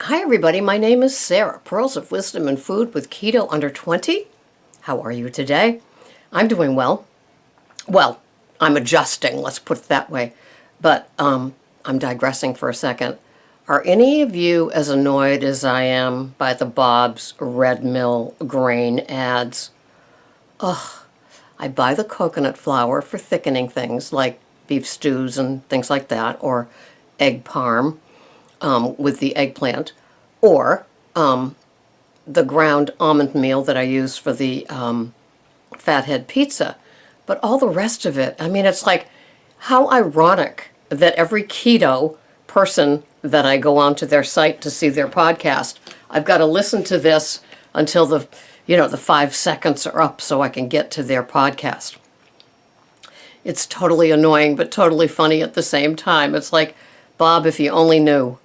Hi everybody, my name is Sarah, Pearls of Wisdom and Food with Keto Under 20. How are you today? I'm doing well. Well, I'm adjusting, let's put it that way. But I'm digressing for a second. Are any of you as annoyed as I am by the Bob's Red Mill grain ads? Ugh, I buy the coconut flour for thickening things like beef stews and things like that, or egg parm. With the eggplant, or the ground almond meal that I use for the fathead pizza. But all the rest of it, I mean, it's like, how ironic that every keto person that I go onto their site to see their podcast, I've got to listen to this until the 5 seconds are up so I can get to their podcast. It's totally annoying, but totally funny at the same time. It's like, Bob, if you only knew.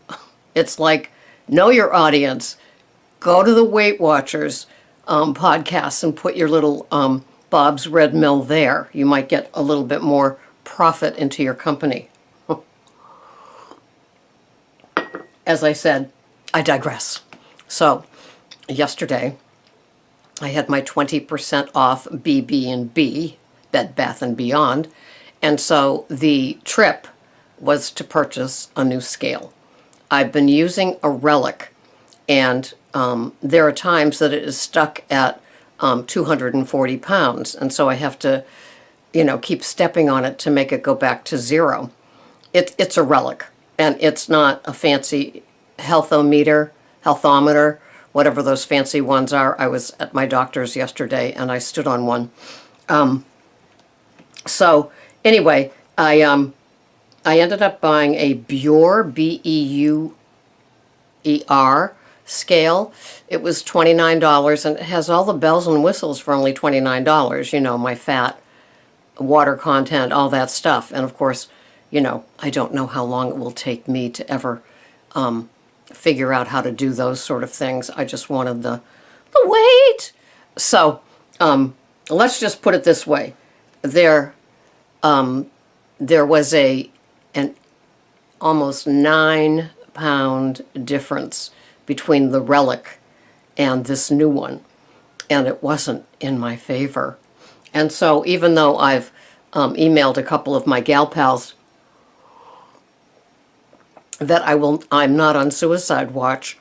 It's like, know your audience. Go to the Weight Watchers podcast and put your little Bob's Red Mill there. You might get a little bit more profit into your company. As I said, I digress. So, yesterday, I had my 20% off BB&B, Bed Bath & Beyond, and so the trip was to purchase a new scale. I've been using a Relic, and there are times that it is stuck at 240 pounds, and so I have to, keep stepping on it to make it go back to zero. It's a Relic, and it's not a fancy healthometer, whatever those fancy ones are. I was at my doctor's yesterday, and I stood on one. So anyway, I ended up buying a Beur, B-E-U-E-R scale. It was $29, and it has all the bells and whistles for only $29. My fat, water content, all that stuff. And of course, I don't know how long it will take me to ever figure out how to do those sort of things. I just wanted the weight. So let's just put it this way. There was an almost 9-pound difference between the Relic and this new one, and it wasn't in my favor. And so even though I've emailed a couple of my gal pals that I'm not on suicide watch,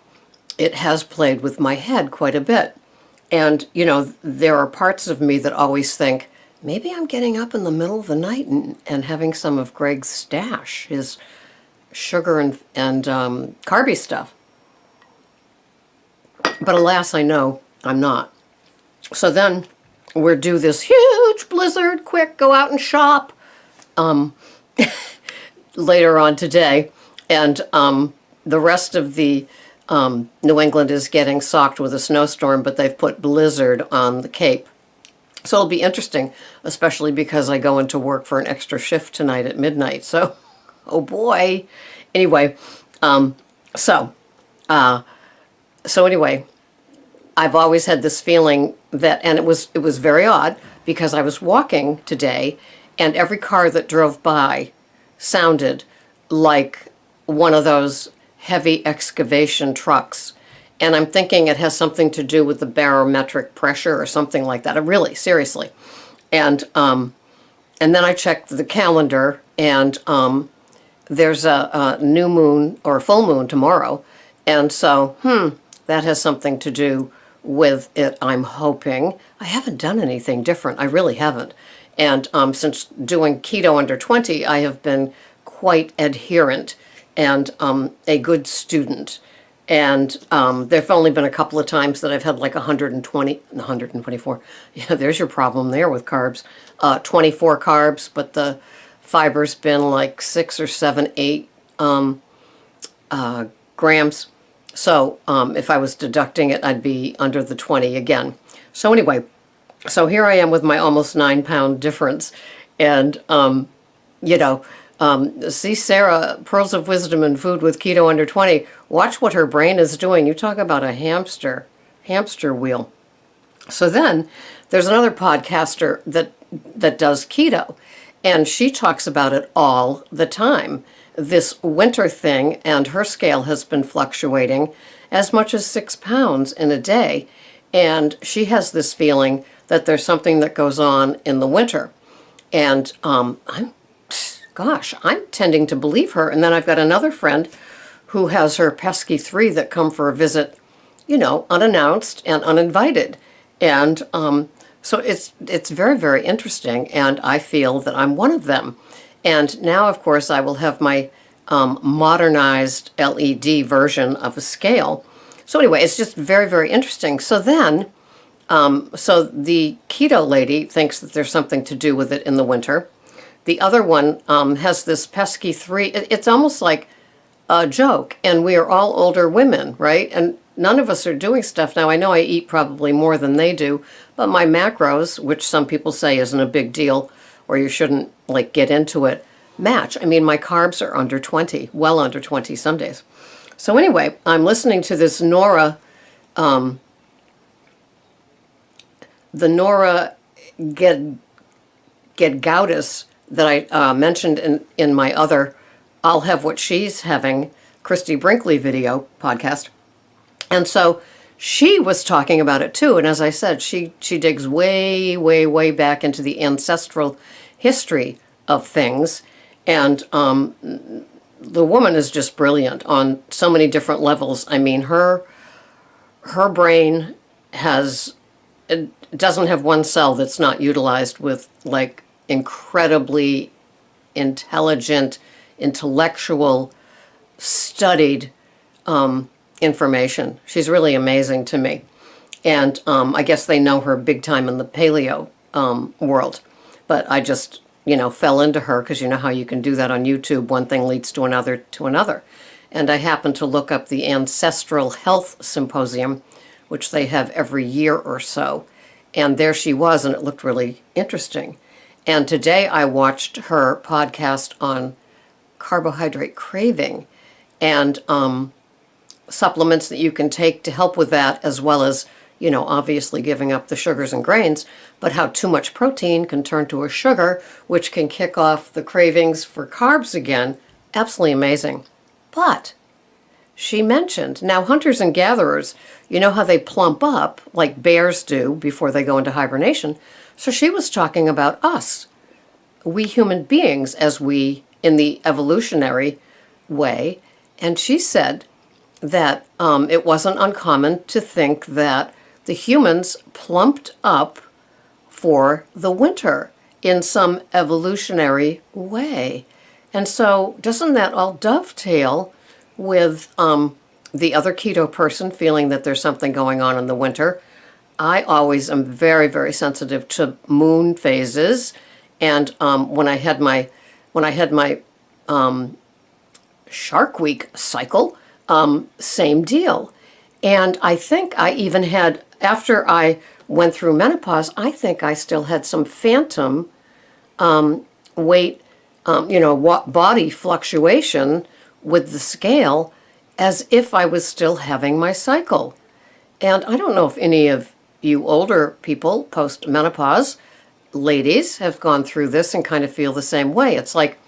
it has played with my head quite a bit. And, there are parts of me that always think, maybe I'm getting up in the middle of the night and having some of Greg's stash, his sugar and carby stuff. But alas, I know I'm not. So then we're due this huge blizzard, quick, go out and shop later on today. And the rest of the New England is getting socked with a snowstorm, but they've put blizzard on the Cape. So it'll be interesting, especially because I go into work for an extra shift tonight at midnight. So, oh boy. Anyway, so anyway, I've always had this feeling that, and it was very odd because I was walking today, and every car that drove by sounded like one of those heavy excavation trucks. And I'm thinking it has something to do with the barometric pressure or something like that. Really, seriously. And then I checked the calendar, and there's a new moon or a full moon tomorrow. And so, that has something to do with it, I'm hoping. I haven't done anything different. I really haven't. And since doing Keto Under 20, I have been quite adherent and a good student. And there have only been a couple of times that I've had like 124. Yeah, there's your problem there with carbs. 24 carbs, but the fiber's been like 6 or 7, 8 grams. So if I was deducting it, I'd be under the 20 again. So anyway, so here I am with my almost 9-pound difference. And, see Sarah, Pearls of Wisdom and Food with Keto Under 20. Watch what her brain is doing. You talk about a hamster wheel. So then there's another podcaster that does keto, and she talks about it all the time. this winter thing, and her scale has been fluctuating as much as 6 pounds in a day. And she has this feeling that there's something that goes on in the winter. And I'm tending to believe her. And then I've got another friend who has her pesky three that come for a visit, unannounced and uninvited. And so it's very, very interesting. And I feel that I'm one of them. And now, of course, I will have my modernized LED version of a scale. So anyway, it's just very, very interesting. So then, so the keto lady thinks that there's something to do with it in the winter. The other one has this pesky three. It's almost like a joke, and we are all older women, right? And none of us are doing stuff. Now, I know I eat probably more than they do, but my macros, which some people say isn't a big deal, or you shouldn't, get into it, match. I mean, my carbs are under 20, well under 20 some days. So anyway, I'm listening to this Nora, the Nora Gedgaudas that I mentioned in my other I'll Have What She's Having Christy Brinkley video podcast. And so she was talking about it too. And as I said, she digs way, way, way back into the ancestral history of things. And the woman is just brilliant on so many different levels. I mean, her brain doesn't have one cell that's not utilized with incredibly intelligent, intellectual, studied information. She's really amazing to me. And I guess they know her big time in the paleo world. But I just, fell into her because you know how you can do that on YouTube. One thing leads to another to another. And I happened to look up the Ancestral Health Symposium, which they have every year or so. And there she was, and it looked really interesting. And today I watched her podcast on carbohydrate craving and supplements that you can take to help with that, as well as, obviously giving up the sugars and grains, but how too much protein can turn to a sugar, which can kick off the cravings for carbs again. Absolutely amazing. But she mentioned, now hunters and gatherers, you know how they plump up like bears do before they go into hibernation. So she was talking about us, we human beings, as we, in the evolutionary way. And she said that it wasn't uncommon to think that the humans plumped up for the winter in some evolutionary way. And so doesn't that all dovetail with the other keto person feeling that there's something going on in the winter? I always am very, very sensitive to moon phases, and when I had my Shark Week cycle, same deal. And I think I even had, after I went through menopause, I think I still had some phantom weight, body fluctuation with the scale, as if I was still having my cycle. And I don't know if any of you older people post-menopause, ladies, have gone through this and kind of feel the same way. It's like,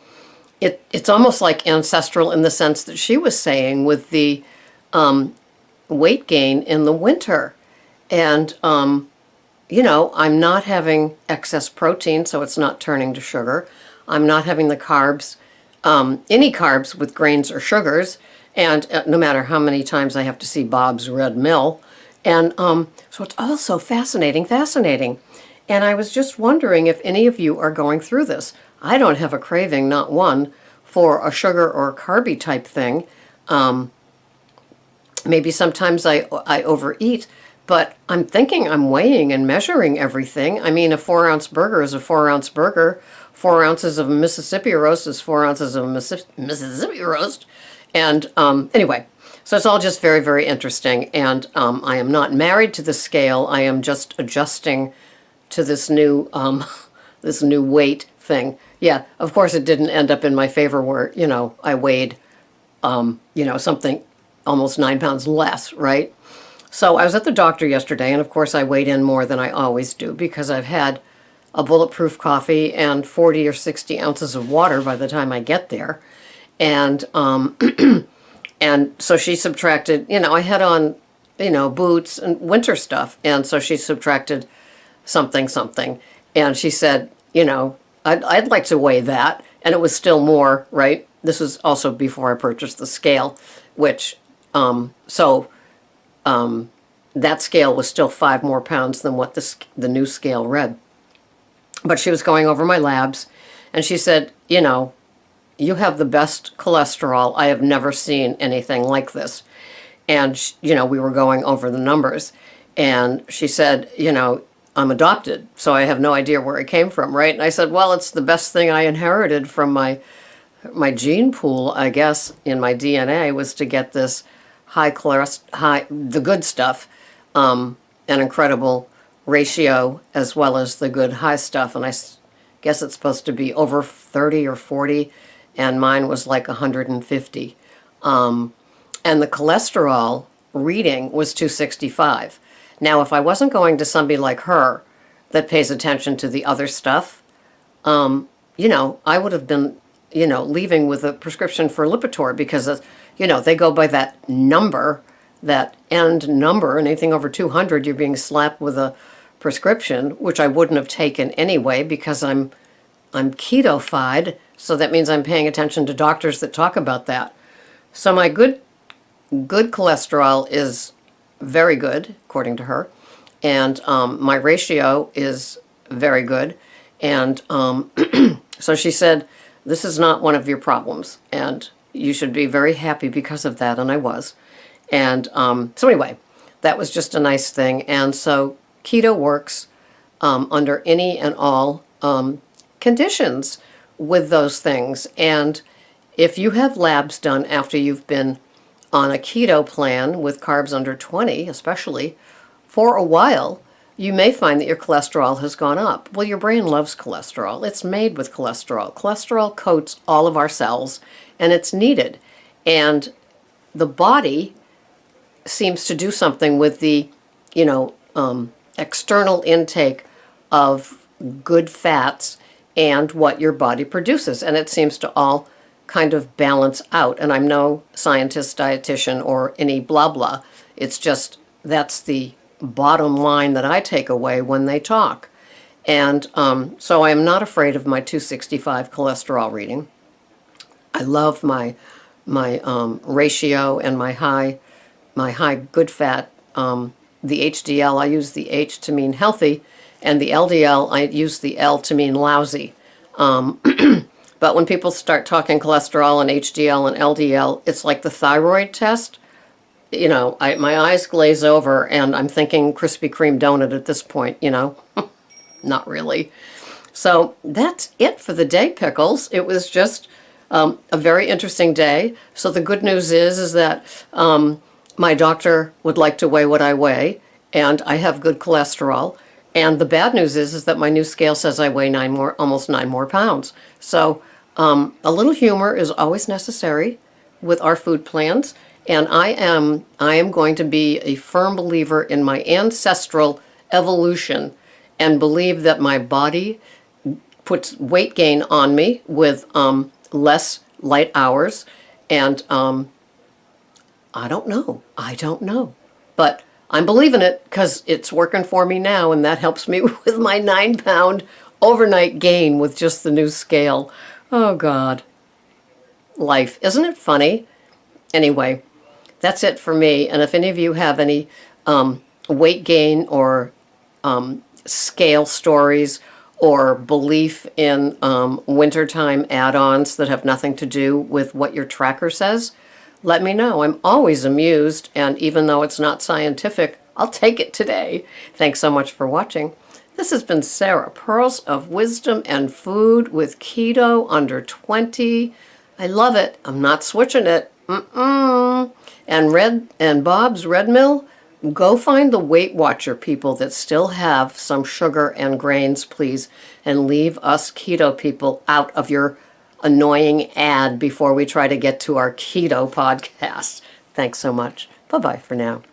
it's almost like ancestral in the sense that she was saying with the weight gain in the winter. And, I'm not having excess protein, so it's not turning to sugar. I'm not having the carbs, any carbs with grains or sugars, and no matter how many times I have to see Bob's Red Mill. And so it's all so fascinating. And I was just wondering if any of you are going through this. I don't have a craving, not one, for a sugar or carby type thing. Maybe sometimes I overeat, but I'm thinking I'm weighing and measuring everything. I mean, a 4-ounce burger is a 4-ounce burger. 4 ounces of Mississippi roast is 4 ounces of Mississippi roast. And anyway, so it's all just very, very interesting. And I am not married to the scale. I am just adjusting to this new weight thing. Yeah, of course it didn't end up in my favor where, I weighed, something almost 9 pounds less, right? So I was at the doctor yesterday, and of course I weighed in more than I always do because I've had a bulletproof coffee and 40 or 60 ounces of water by the time I get there. And and so she subtracted, I had on, boots and winter stuff. And so she subtracted something. And she said, I'd like to weigh that. And it was still more, right? This was also before I purchased the scale, which, that scale was still 5 more pounds than what the new scale read. But she was going over my labs, and she said, you have the best cholesterol. I have never seen anything like this. And, we were going over the numbers. And she said, I'm adopted, so I have no idea where it came from, right? And I said, well, it's the best thing I inherited from my gene pool, I guess, in my DNA, was to get this the good stuff, an incredible ratio, as well as the good high stuff. And I guess it's supposed to be over 30 or 40, and mine was like 150. And the cholesterol reading was 265. Now, if I wasn't going to somebody like her that pays attention to the other stuff, I would have been, leaving with a prescription for Lipitor, because, they go by that number, that end number, and anything over 200, you're being slapped with a prescription, which I wouldn't have taken anyway, because I'm keto-fied, so that means I'm paying attention to doctors that talk about that. So my good cholesterol is very good, according to her, and my ratio is very good. And so she said, this is not one of your problems, and you should be very happy because of that, and I was. And so anyway, that was just a nice thing. And so keto works under any and all conditions with those things. And if you have labs done after you've been on a keto plan with carbs under 20, especially, for a while, you may find that your cholesterol has gone up. Well, your brain loves cholesterol. It's made with cholesterol. Cholesterol coats all of our cells, and it's needed. And the body seems to do something with the, external intake of good fats and what your body produces. And it seems to all kind of balance out. And I'm no scientist, dietitian, or any blah blah. It's just, that's the bottom line that I take away when they talk. And so I am not afraid of my 265 cholesterol reading. I love my ratio and my high good fat. The HDL, I use the H to mean healthy, and the LDL, I use the L to mean lousy. But when people start talking cholesterol and HDL and LDL, it's like the thyroid test. My eyes glaze over, and I'm thinking Krispy Kreme donut at this point, Not really. So that's it for the day, Pickles. It was just a very interesting day. So the good news is that my doctor would like to weigh what I weigh, and I have good cholesterol. And the bad news is that my new scale says I weigh almost 9 more pounds. So a little humor is always necessary with our food plans. And I am going to be a firm believer in my ancestral evolution, and believe that my body puts weight gain on me with less light hours. And I don't know. But I'm believing it, because it's working for me now, and that helps me with my 9-pound overnight gain with just the new scale. Oh, God. Life. Isn't it funny? Anyway, that's it for me. And if any of you have any weight gain or scale stories or belief in wintertime add-ons that have nothing to do with what your tracker says, let me know. I'm always amused, and even though it's not scientific, I'll take it today. Thanks so much for watching. This has been Sarah, Pearls of Wisdom and Food with Keto Under 20. I love it. I'm not switching it. And Bob's Red Mill, go find the Weight Watcher people that still have some sugar and grains, please, and leave us keto people out of your annoying ad before we try to get to our keto podcast. Thanks so much. Bye-bye for now.